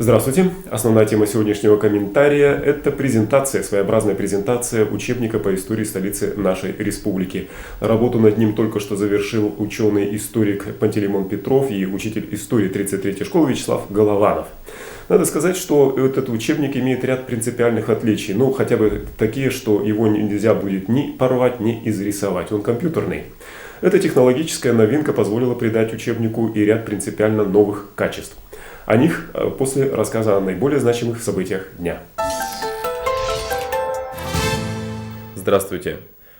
Здравствуйте! Основная тема сегодняшнего комментария – это презентация, своеобразная презентация учебника по истории столицы нашей республики. Работу над ним только что завершил ученый-историк Пантелеймон Петров и учитель истории 33-й школы Вячеслав Голованов. Надо сказать, что этот учебник имеет ряд принципиальных отличий, хотя бы такие, что его нельзя будет ни порвать, ни изрисовать. Он компьютерный. Эта технологическая новинка позволила придать учебнику и ряд принципиально новых качеств. О них после рассказа о наиболее значимых событиях дня. Здравствуйте!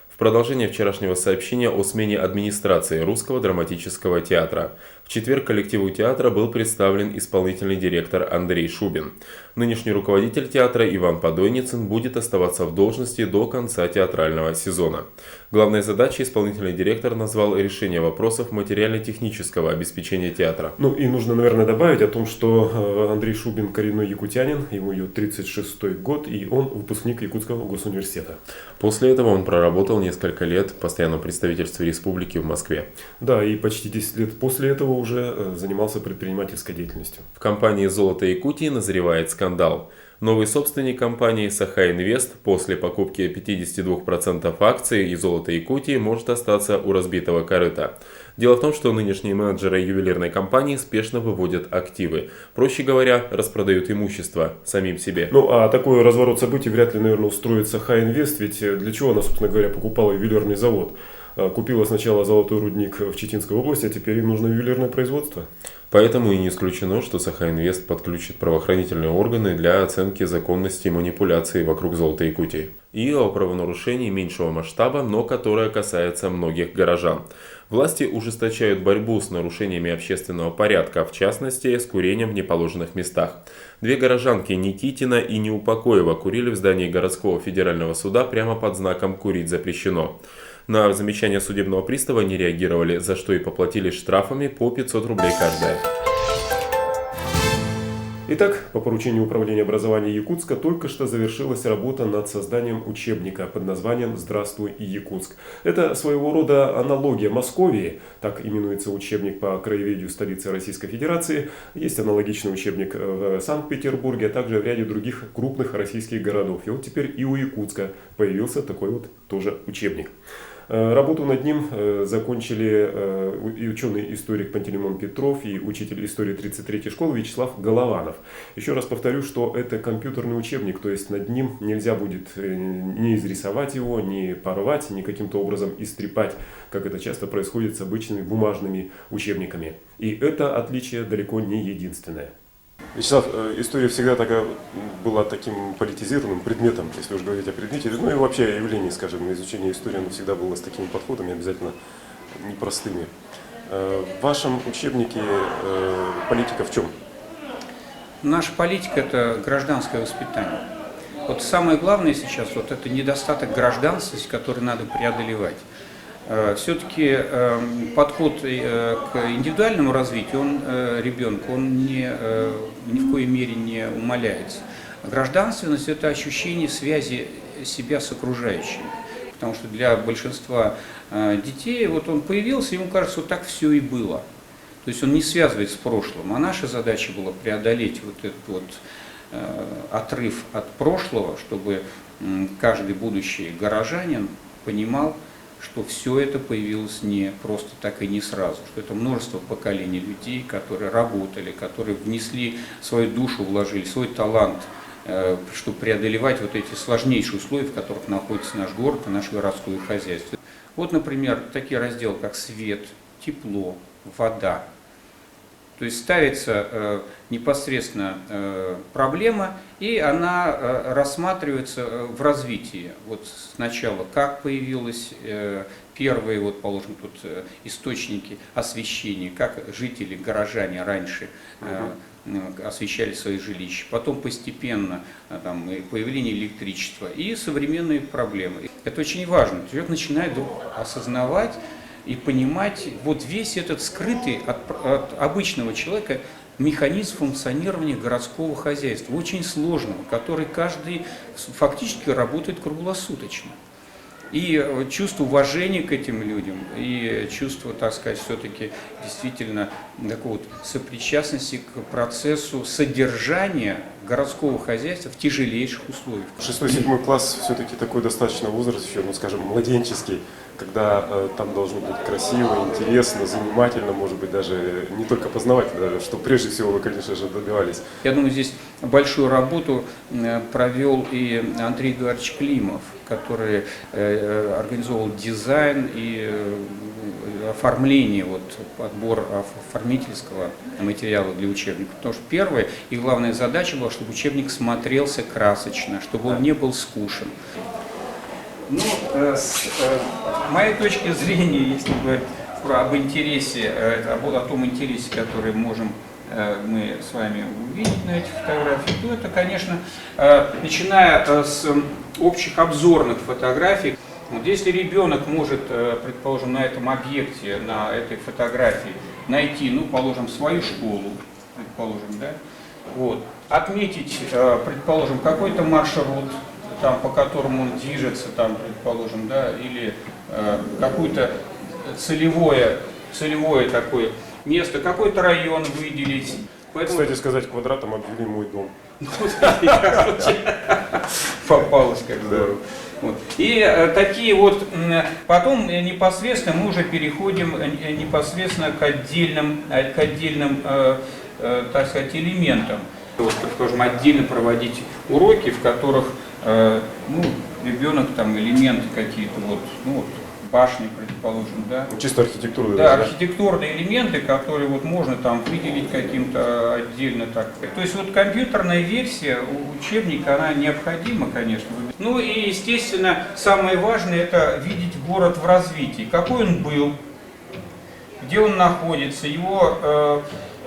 В продолжение вчерашнего сообщения о смене администрации Русского драматического театра. В четверг коллективу театра был представлен исполнительный директор Андрей Шубин. Нынешний руководитель театра Иван Подойницын будет оставаться в должности до конца театрального сезона. Главной задачей исполнительный директор назвал решение вопросов материально-технического обеспечения театра. И нужно, наверное, добавить о том, что Андрей Шубин коренной якутянин, ему 36-й год, и он выпускник Якутского госуниверситета. После этого он проработал несколько лет в постоянном представительстве республики в Москве. Да, и почти 10 лет после этого уже занимался предпринимательской деятельностью. В компании «Золото Якутии» назревает скандал. Новый собственник компании «Саха-Инвест» после покупки 52% акций и «Золота Якутии» может остаться у разбитого корыта. Дело в том, что нынешние менеджеры ювелирной компании спешно выводят активы. Проще говоря, распродают имущество самим себе. А такой разворот событий вряд ли, наверное, устроит «Саха-Инвест», ведь для чего она, собственно говоря, покупала ювелирный завод? Купила сначала золотой рудник в Читинской области, а теперь им нужно ювелирное производство. Поэтому и не исключено, что Саха-Инвест подключит правоохранительные органы для оценки законности манипуляций вокруг Золотой Якутии. И о правонарушении меньшего масштаба, но которое касается многих горожан. Власти ужесточают борьбу с нарушениями общественного порядка, в частности, с курением в неположенных местах. Две горожанки Никитина и Неупокоева курили в здании городского федерального суда прямо под знаком «Курить запрещено». На замечание судебного пристава не реагировали, за что и поплатились штрафами по 500 рублей каждая. Итак, по поручению Управления образования Якутска только что завершилась работа над созданием учебника под названием «Здравствуй, Якутск». Это своего рода аналогия Московии, так именуется учебник по краеведению столицы Российской Федерации. Есть аналогичный учебник в Санкт-Петербурге, а также в ряде других крупных российских городов. И вот теперь и у Якутска появился такой вот тоже учебник. Работу над ним закончили и ученый-историк Пантелеймон Петров, и учитель истории 33-й школы Вячеслав Голованов. Еще раз повторю, что это компьютерный учебник, то есть над ним нельзя будет ни изрисовать его, ни порвать, ни каким-то образом истрепать, как это часто происходит с обычными бумажными учебниками. И это отличие далеко не единственное. Вячеслав, история всегда была таким политизированным предметом, если уж говорить о предмете, и вообще о явлении, скажем, изучение истории, оно всегда было с такими подходами, обязательно непростыми. В вашем учебнике политика в чем? Наша политика – это гражданское воспитание. Вот самое главное сейчас – это недостаток гражданности, который надо преодолевать. Все-таки подход к индивидуальному развитию ребенка, он ни в коей мере не умаляется. Гражданственность – это ощущение связи себя с окружающими. Потому что для большинства детей, он появился, ему кажется, вот так все и было. То есть он не связывает с прошлым. А наша задача была преодолеть этот отрыв от прошлого, чтобы каждый будущий горожанин понимал, что все это появилось не просто так и не сразу, что это множество поколений людей, которые работали, которые внесли свою душу, вложили свой талант, чтобы преодолевать эти сложнейшие условия, в которых находится наш город и наше городское хозяйство. Например, такие разделы, как свет, тепло, вода. То есть ставится непосредственно проблема, и она рассматривается в развитии. Сначала, как появились первые, положим, тут источники освещения, как жители, горожане раньше освещали свои жилища. Потом постепенно появление электричества и современные проблемы. Это очень важно. Человек начинает осознавать и понимать весь этот скрытый от обычного человека механизм функционирования городского хозяйства, очень сложного, который каждый фактически работает круглосуточно. И чувство уважения к этим людям, и чувство, так сказать, все-таки действительно такой вот сопричастности к процессу содержания городского хозяйства в тяжелейших условиях. 6-7 класс все-таки такой достаточно возраст еще, ну скажем, младенческий, когда там должно быть красиво, интересно, занимательно, может быть, даже не только познавательно, что прежде всего вы, конечно же, добивались. Я думаю, здесь большую работу провел и Андрей Эдуардович Климов, который организовал дизайн и оформление, вот, подбор оформительского материала для учебника. Потому что первая и главная задача была, чтобы учебник смотрелся красочно, чтобы он не был скучен. Ну, с моей точки зрения, если говорить об интересе, о том интересе, который можем мы с вами увидеть на этих фотографиях, то это, конечно, начиная с общих обзорных фотографий. Вот если ребенок может, предположим, на этом объекте, на этой фотографии найти, ну, положим, свою школу, предположим, да, вот, отметить, предположим, какой-то маршрут, там, по которому он движется, там, предположим, да, или какое-то целевое такое место, какой-то район выделить. Поэтому... Кстати сказать, квадратом обвели мой дом. Попалось как здорово. Вот. И такие вот, потом непосредственно мы уже переходим непосредственно к отдельным так сказать, элементам. Вот, предположим, отдельно проводить уроки, в которых ну, ребенок там элементы какие-то, вот, ну, вот, башни, предположим, да. Чисто архитектурные. Да, архитектурные элементы, которые вот можно там выделить каким-то отдельно так. То есть вот компьютерная версия учебника, она необходима, конечно. Ну и, естественно, самое важное — это видеть город в развитии. Какой он был, где он находится, его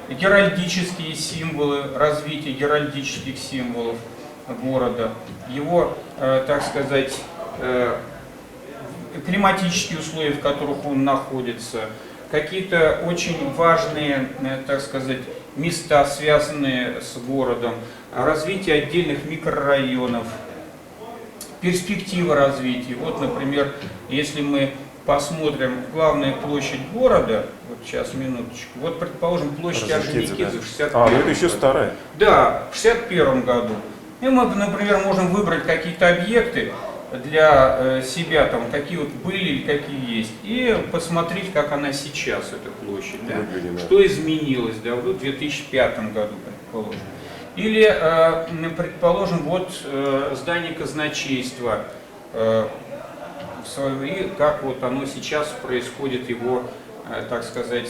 геральдические символы, развитие геральдических символов города, его, так сказать, климатические условия, в которых он находится, какие-то очень важные, так сказать, места, связанные с городом, развитие отдельных микрорайонов, перспектива развития. Вот, например, если мы посмотрим главная площадь города, вот сейчас, минуточку, вот, предположим, площадь Орджоникидзе в 61 ну это еще старая. Да, в 61 году. И мы, например, можем выбрать какие-то объекты для себя, там, какие вот были или какие есть, и посмотреть, как она сейчас, эта площадь, да? Что изменилось, да, в 2005 году, предположим. Или, предположим, вот здание казначейства, и как вот оно сейчас происходит, его, так сказать,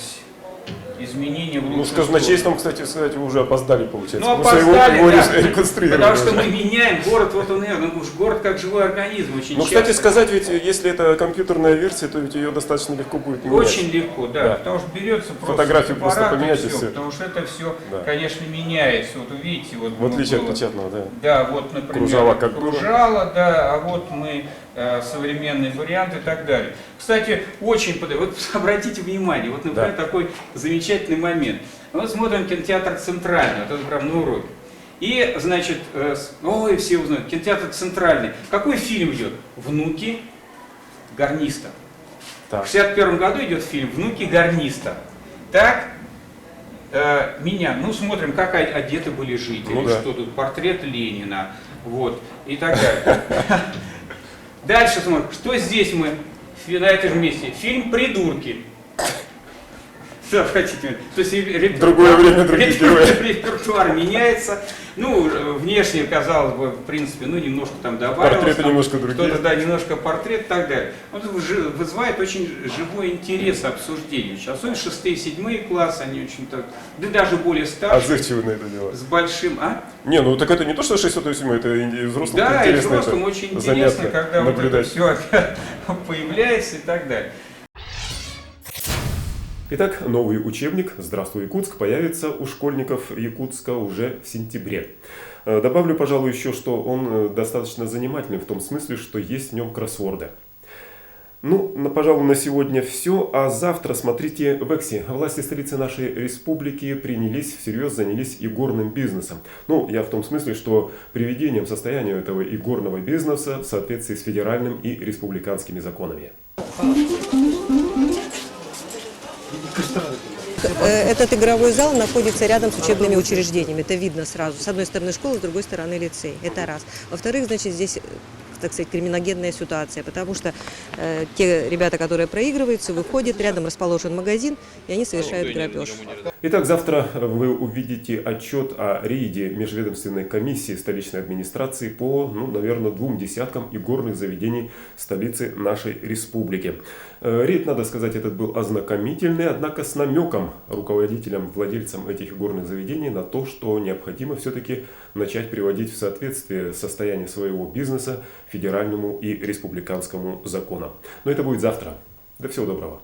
изменения в лучшую Ну, с казначейством, кстати сказать, вы уже опоздали, получается. Ну, опоздали, его да, реконструировали. потому что мы меняем город, вот он, ну, город как живой организм, очень Ну, кстати сказать, ведь если это компьютерная версия, то ведь ее достаточно легко будет менять. Очень легко, да, потому что берется просто фотографию просто аппарат поменять и и все. потому что это все, Да. конечно, меняется. Вот видите, вот В отличие от было, печатного, да. да, вот, например, Кружало как было. кружало, да, а вот мы современный вариант и так далее. Кстати, очень вот обратите внимание, вот, например, такой замечательный момент. Вот смотрим кинотеатр «Центральный», вот это прям на уроке. И, значит, ой, все узнают, кинотеатр «Центральный». Какой фильм идет? «Внуки гарниста». Так. В 61 году идет фильм «Внуки гарниста». Так, меня, ну, смотрим, как одеты были жители, Ну, да. что тут, портрет Ленина, вот, и так далее. Дальше смотрим, что здесь мы на этом месте. Фильм «Придурки». Что хотите? То есть Другое время, другие герои. репертуар меняется. Ну, внешне, казалось бы, в принципе, ну, немножко там добавилось. Портреты там, немножко другие. Кто-то, да, немножко портрет и так далее. Вот вызывает очень живой интерес обсуждения. Особенно 6-7 классы, они очень так, да даже более старшие. Отзывчивы на это дело. С большим, Не, ну так это не то, что 6-7, это и взрослым да, и интересно. взрослым это очень интересно, когда наблюдать. вот это все появляется и так далее. Итак, новый учебник «Здравствуй, Якутск» появится у школьников Якутска уже в сентябре. Добавлю, пожалуй, еще, что он достаточно занимательный в том смысле, что есть в нем кроссворды. Пожалуй, на сегодня все. А завтра смотрите в Экси. Власти столицы нашей республики всерьез занялись игорным бизнесом. Я в том смысле, что приведением состояния этого игорного бизнеса в соответствии с федеральным и республиканскими законами. Этот игровой зал находится рядом с учебными учреждениями. Это видно сразу. С одной стороны школа, с другой стороны лицей. Это раз. Во-вторых, здесь, так сказать, криминогенная ситуация, потому что те ребята, которые проигрываются, выходят, рядом расположен магазин, и они совершают грабеж. Итак, завтра вы увидите отчет о рейде межведомственной комиссии столичной администрации по, наверное, 2 десяткам игорных заведений столицы нашей республики. Рейд, надо сказать, этот был ознакомительный, однако с намеком руководителям, владельцам этих игорных заведений на то, что необходимо все-таки начать приводить в соответствие состояние своего бизнеса федеральному и республиканскому законам. Но это будет завтра. Всего доброго.